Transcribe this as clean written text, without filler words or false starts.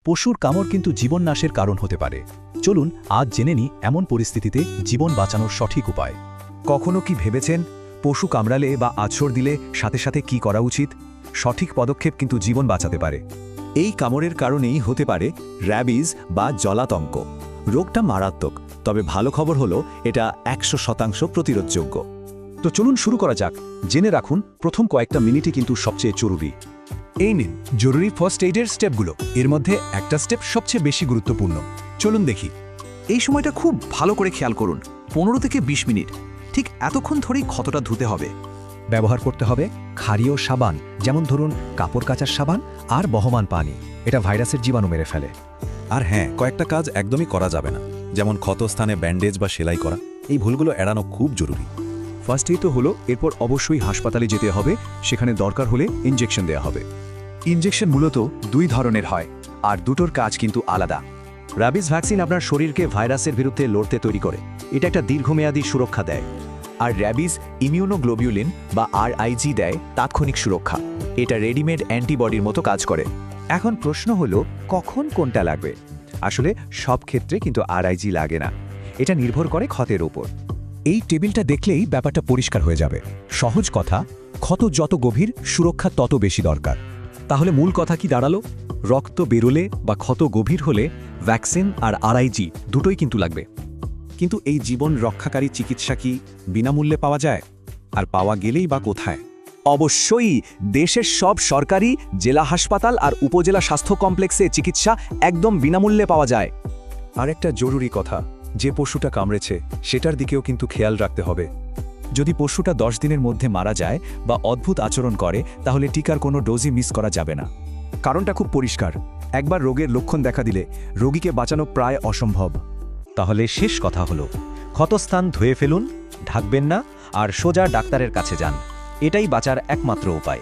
পশুর কামড় কিন্তু জীবন নাশের কারণ হতে পারে। চলুন আজ জেনে নিই এমন পরিস্থিতিতে জীবন বাঁচানোর সঠিক উপায়। কখনো কি ভেবেছেন পশু কামড়ালে বা আছড় দিলে সাথে সাথে কি করা উচিত? সঠিক পদক্ষেপ কিন্তু জীবন বাঁচাতে পারে। এই কামড়ের কারণেই হতে পারে র্যাবিজ বা জলাতঙ্ক। রোগটা মারাত্মক, তবে ভালো খবর হলো এটা 100% প্রতিরোধযোগ্য। তো চলুন শুরু করা যাক। জেনে রাখুন প্রথম কয়েকটা মিনিটই কিন্তু সবচেয়ে জরুরি। এই নিন জরুরি ফার্স্ট এইডের স্টেপগুলো। এর মধ্যে একটা স্টেপ সবচেয়ে বেশি গুরুত্বপূর্ণ। চলুন দেখি। এই সময়টা খুব ভালো করে খেয়াল করুন। 15 থেকে 20 মিনিট ঠিক এতক্ষণ ধরেই ক্ষতটা ধুতে হবে। ব্যবহার করতে হবে ক্ষারীয় সাবান, যেমন ধরুন কাপড় কাচার সাবান আর বহমান পানি। এটা ভাইরাসের জীবাণু মেরে ফেলে। আর হ্যাঁ, কয়েকটা কাজ একদমই করা যাবে না, যেমন ক্ষতস্থানে ব্যান্ডেজ বা সেলাই করা। এই ভুলগুলো এড়ানো খুব জরুরি। ফার্স্ট এই তো হলো, এরপর অবশ্যই হাসপাতালে যেতে হবে। সেখানে দরকার হলে ইনজেকশন দেওয়া হবে। ইনজেকশন মূলত 2 ধরনের হয়, আর দুটোর কাজ কিন্তু আলাদা। র্যাবিস ভ্যাকসিন আপনার শরীরকে ভাইরাসের বিরুদ্ধে লড়তে তৈরি করে। এটা একটা দীর্ঘমেয়াদী সুরক্ষা দেয়। আর র্যাবিস ইমিউনোগ্লোবিউলিন বা আরআইজি দেয় তাৎক্ষণিক সুরক্ষা। এটা রেডিমেড অ্যান্টিবডির মতো কাজ করে। এখন প্রশ্ন হলো কখন কোনটা লাগবে? আসলে সব ক্ষেত্রে কিন্তু আরআইজি লাগে না। এটা নির্ভর করে ক্ষতের উপর। এই টেবিলটা দেখলেই ব্যাপারটা পরিষ্কার হয়ে যাবে। সহজ কথা, ক্ষত যত গভীর সুরক্ষা তত বেশি দরকার। তাহলে মূল কথা কি দাঁড়ালো? রক্ত বেরোলে বা ক্ষত গভীর হলে ভ্যাকসিন আর আরআইজি দুটোই কিন্তু লাগবে। কিন্তু এই জীবন রক্ষাকারী চিকিৎসা কি বিনামূল্যে পাওয়া যায়? আর পাওয়া গেলেই বা কোথায়? অবশ্যই দেশের সব সরকারি জেলা হাসপাতাল আর উপজেলা স্বাস্থ্য কমপ্লেক্সে চিকিৎসা একদম বিনামূল্যে পাওয়া যায়। আর একটা জরুরি কথা, যে পশুটা কামড়েছে সেটার দিকেও কিন্তু খেয়াল রাখতে হবে। যদি পশুটা 10 দিনের মধ্যে মারা যায় বা অদ্ভুত আচরণ করে, তাহলে টিকার কোনো ডোজই মিস করা যাবে না। কারণটা খুব পরিষ্কার, একবার রোগের লক্ষণ দেখা দিলে রোগীকে বাঁচানো প্রায় অসম্ভব। তাহলে শেষ কথা হলো, ক্ষতস্থান ধুয়ে ফেলুন, ঢাকবেন না, আর সোজা ডাক্তারের কাছে যান। এটাই বাঁচার একমাত্র উপায়।